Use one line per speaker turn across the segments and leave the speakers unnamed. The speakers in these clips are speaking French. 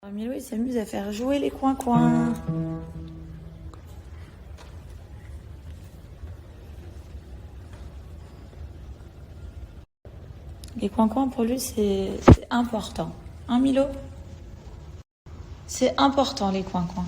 Milo il s'amuse à faire jouer les coins-coins. Les coins-coins pour lui c'est important. Hein Milo? C'est important les coins-coins.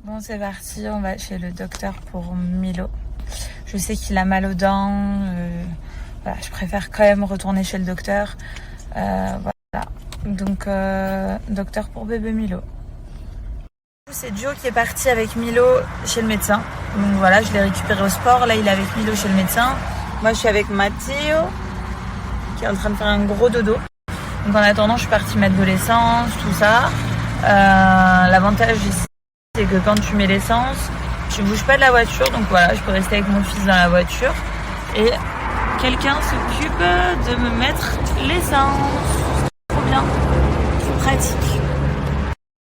Bon c'est parti, on va chez le docteur pour Milo. Je sais qu'il a mal aux dents. Voilà, je préfère quand même retourner chez le docteur. Voilà. Donc, docteur pour bébé Milo. C'est Joe qui est parti avec Milo chez le médecin. Donc voilà, je l'ai récupéré au sport. Là, il est avec Milo chez le médecin. Moi, je suis avec Matteo, qui est en train de faire un gros dodo. Donc en attendant, je suis partie mettre de l'essence, tout ça. L'avantage ici, c'est que quand tu mets l'essence, tu bouges pas de la voiture. Donc voilà, je peux rester avec mon fils dans la voiture. Et quelqu'un s'occupe de me mettre l'essence. Trop bien, trop pratique.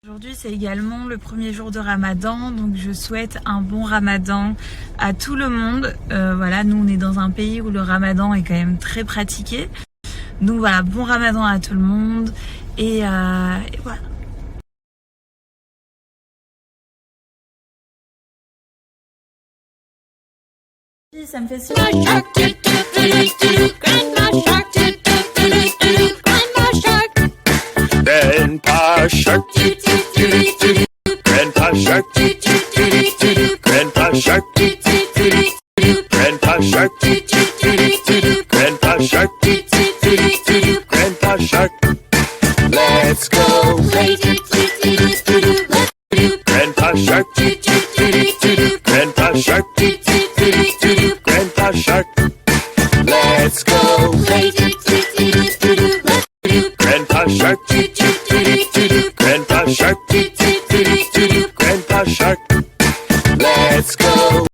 Aujourd'hui, c'est également le premier jour de Ramadan, donc je souhaite un bon Ramadan à tout le monde. Voilà, nous on est dans un pays où le Ramadan est quand même très pratiqué. Donc voilà, bon Ramadan à tout le monde et voilà. Ça me fait si
Grandpa Shark, Grandpa Shark, Grandpa Shark, Grandpa Shark, Grandpa Shark, Grandpa Shark. Let's go play. Grandpa Shark, Grandpa Shark, Grandpa Shark. Let's go play. Grandpa Shark, Grandpa Shark, Grandpa Shark. Let's go.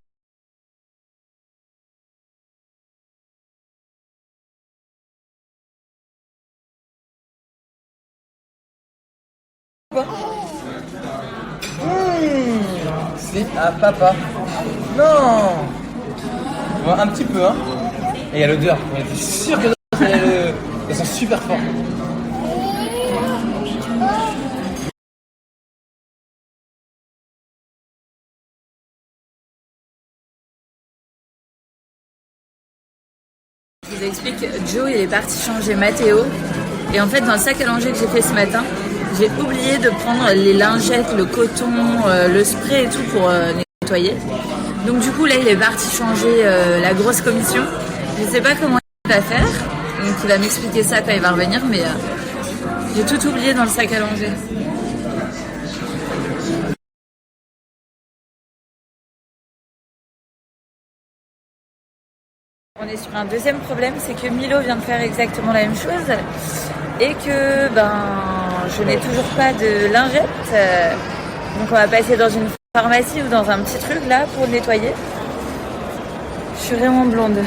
C'est à papa. Non. Bon, un petit peu, hein. Et il y a l'odeur. On était sûr que ça sent super fort.
Je vous explique, Joe il est parti changer Matteo et en fait dans le sac à langer que j'ai fait ce matin, j'ai oublié de prendre les lingettes, le coton, le spray et tout pour nettoyer. Donc du coup là il est parti changer la grosse commission. Je sais pas comment il va faire, donc il va m'expliquer ça quand il va revenir, mais j'ai tout oublié dans le sac à langer. On est sur un deuxième problème, c'est que Milo vient de faire exactement la même chose et que je n'ai toujours pas de lingette. Donc on va passer dans une pharmacie ou dans un petit truc là pour le nettoyer. Je suis vraiment blonde.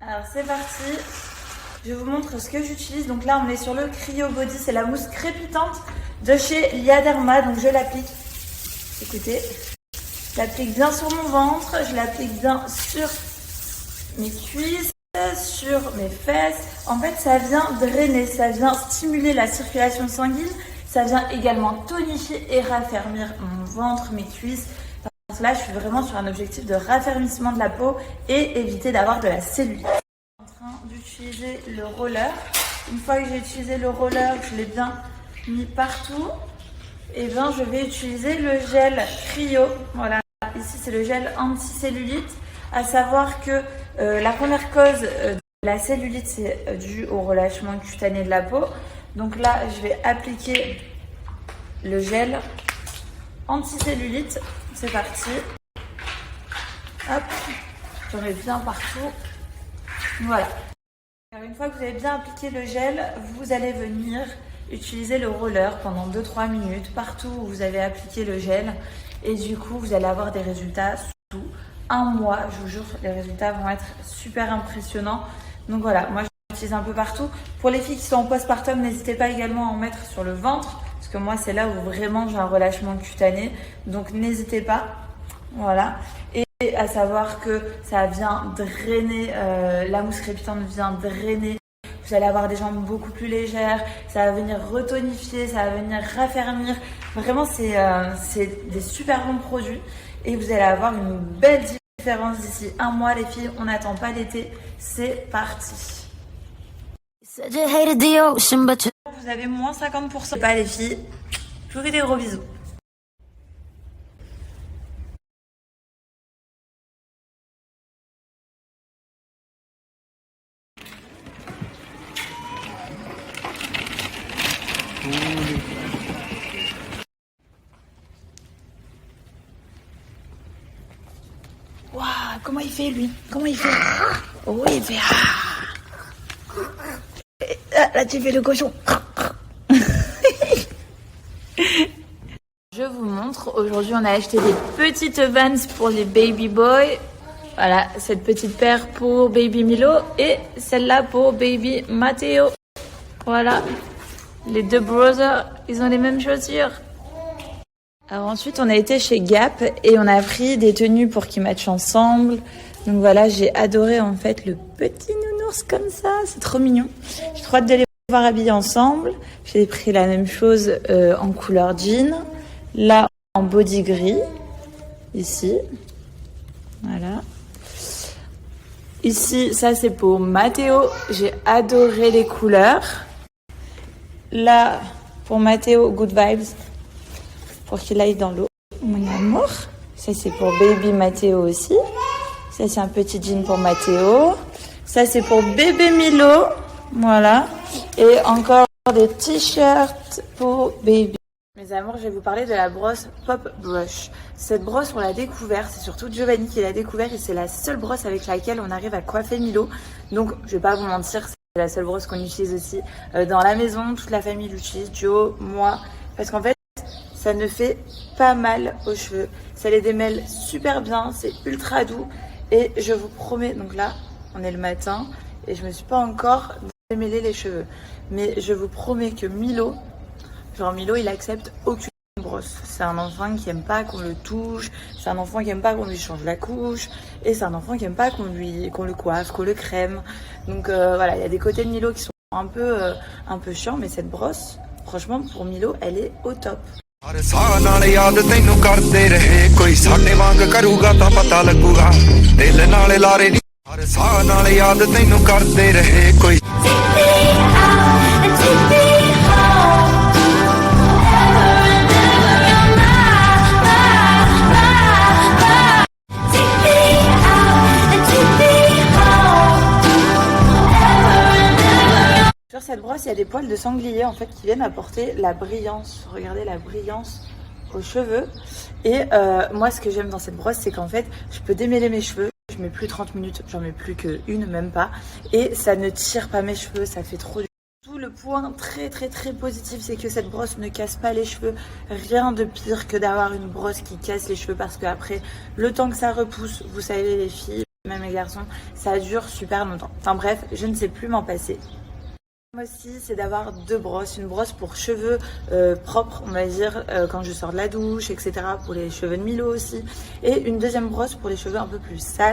Alors c'est parti. Je vous montre ce que j'utilise. Donc là, on est sur le Cryo Body. C'est la mousse crépitante de chez Liaderma. Donc je l'applique. Écoutez. Je l'applique bien sur mon ventre. Je l'applique bien sur mes cuisses, sur mes fesses. En fait, ça vient drainer. Ça vient stimuler la circulation sanguine. Ça vient également tonifier et raffermir mon ventre, mes cuisses. Là, je suis vraiment sur un objectif de raffermissement de la peau et éviter d'avoir de la cellulite. D'utiliser le roller. Une fois que j'ai utilisé le roller, je l'ai bien mis partout. Et bien je vais utiliser le gel Cryo. Voilà, ici c'est le gel anti-cellulite. À savoir que la première cause de la cellulite c'est dû au relâchement cutané de la peau. Donc là je vais appliquer le gel anti-cellulite. C'est parti. Hop, j'en mets bien partout. Voilà. Alors une fois que vous avez bien appliqué le gel, vous allez venir utiliser le roller pendant 2-3 minutes partout où vous avez appliqué le gel. Et du coup, vous allez avoir des résultats sous un mois. Je vous jure, les résultats vont être super impressionnants. Donc voilà, moi je utilise un peu partout. Pour les filles qui sont en postpartum, n'hésitez pas également à en mettre sur le ventre, parce que moi c'est là où vraiment j'ai un relâchement cutané, donc n'hésitez pas. Voilà. Et à savoir que ça vient drainer, la mousse crépitante vient drainer. Vous allez avoir des jambes beaucoup plus légères, ça va venir retonifier, ça va venir raffermir. Vraiment, c'est des super bons produits et vous allez avoir une belle différence d'ici un mois. Les filles, on n'attend pas l'été, c'est parti. Vous avez moins 50%. Pas les filles, je vous fais des gros bisous. Waouh, comment il fait lui? Comment il fait? Oh, il fait. Ah, là, tu fais le cochon. Je vous montre. Aujourd'hui, on a acheté des petites Vans pour les baby boys. Voilà, cette petite paire pour baby Milo et celle-là pour baby Matteo. Voilà, les deux brothers, ils ont les mêmes chaussures. Alors ensuite, on a été chez Gap et on a pris des tenues pour qu'ils matchent ensemble. Donc voilà, j'ai adoré en fait le petit nounours comme ça, c'est trop mignon. J'ai trop hâte de les voir habillés ensemble. J'ai pris la même chose en couleur jean. Là, en body gris, ici. Voilà. Ici, ça c'est pour Matteo. J'ai adoré les couleurs. Là, pour Matteo, Good Vibes. Pour qu'il aille dans l'eau. Mon amour. Ça c'est pour baby Matteo aussi. Ça c'est un petit jean pour Matteo. Ça c'est pour bébé Milo. Voilà. Et encore des t-shirts pour baby. Mes amours, je vais vous parler de la brosse Pop Brush. Cette brosse, on l'a découverte, c'est surtout Giovanni qui l'a découvert et c'est la seule brosse avec laquelle on arrive à coiffer Milo. Donc, je vais pas vous mentir, c'est la seule brosse qu'on utilise aussi dans la maison. Toute la famille l'utilise, Joe, moi. Parce qu'en fait, ça ne fait pas mal aux cheveux. Ça les démêle super bien, c'est ultra doux. Et je vous promets, donc là, on est le matin et je me suis pas encore démêlé les cheveux. Mais je vous promets que Milo, il accepte aucune brosse. C'est un enfant qui aime pas qu'on le touche, c'est un enfant qui aime pas qu'on lui change la couche, et c'est un enfant qui aime pas qu'on le coiffe, qu'on le crème. Donc voilà, il y a des côtés de Milo qui sont un peu chiants, mais cette brosse, franchement, pour Milo, elle est au top.
ਹਰ ਸਾਹ ਨਾਲ ਯਾਦ ਤੈਨੂੰ ਕਰਦੇ ਰਹੇ ਕੋਈ ਸਾਡੇ ਵਾਂਗ ਕਰੂਗਾ ਤਾਂ ਪਤਾ ਲੱਗੂਗਾ ਦਿਲ ਨਾਲ ਲਾਰੇ ਨੀ ਹਰ ਸਾਹ ਨਾਲ ਯਾਦ ਤੈਨੂੰ ਕਰਦੇ ਰਹੇ ਕੋਈ
Sur cette brosse, il y a des poils de sanglier en fait qui viennent apporter la brillance. Regardez la brillance aux cheveux. Et moi, ce que j'aime dans cette brosse, c'est qu'en fait, je peux démêler mes cheveux. Je mets plus 30 minutes, j'en mets plus qu'une, même pas. Et ça ne tire pas mes cheveux, ça fait trop du... Tout le point très très très positif, c'est que cette brosse ne casse pas les cheveux. Rien de pire que d'avoir une brosse qui casse les cheveux parce qu'après, le temps que ça repousse, vous savez les filles, même les garçons, ça dure super longtemps. Enfin bref, je ne sais plus m'en passer. Moi aussi, c'est d'avoir deux brosses. Une brosse pour cheveux propres, on va dire, quand je sors de la douche, etc. Pour les cheveux de Milo aussi. Et une deuxième brosse pour les cheveux un peu plus sales.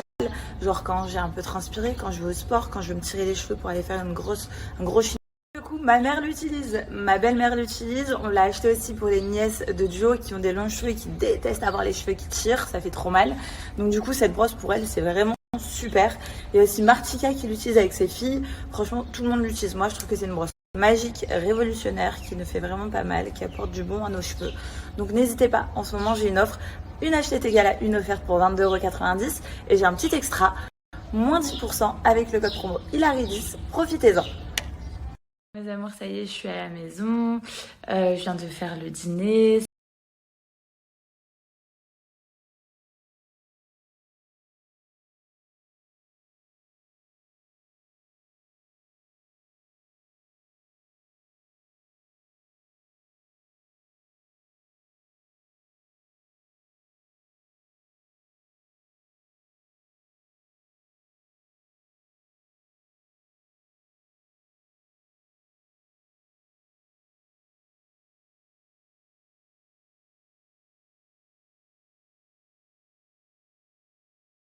Genre quand j'ai un peu transpiré, quand je vais au sport, quand je veux me tirer les cheveux pour aller faire un gros chignon. Du coup, ma mère l'utilise, ma belle-mère l'utilise. On l'a acheté aussi pour les nièces de Joe qui ont des longs cheveux et qui détestent avoir les cheveux qui tirent. Ça fait trop mal. Donc du coup, cette brosse pour elle, c'est vraiment... super. Il y a aussi Martika qui l'utilise avec ses filles. Franchement, tout le monde l'utilise. Moi, je trouve que c'est une brosse magique, révolutionnaire, qui ne fait vraiment pas mal, qui apporte du bon à nos cheveux. Donc n'hésitez pas. En ce moment, j'ai une offre. Une achetée est égale à une offerte pour 22,90 € et j'ai un petit extra, moins 10% avec le code promo Hilary10. Profitez-en. Mes amours, ça y est, je suis à la maison. Je viens de faire le dîner.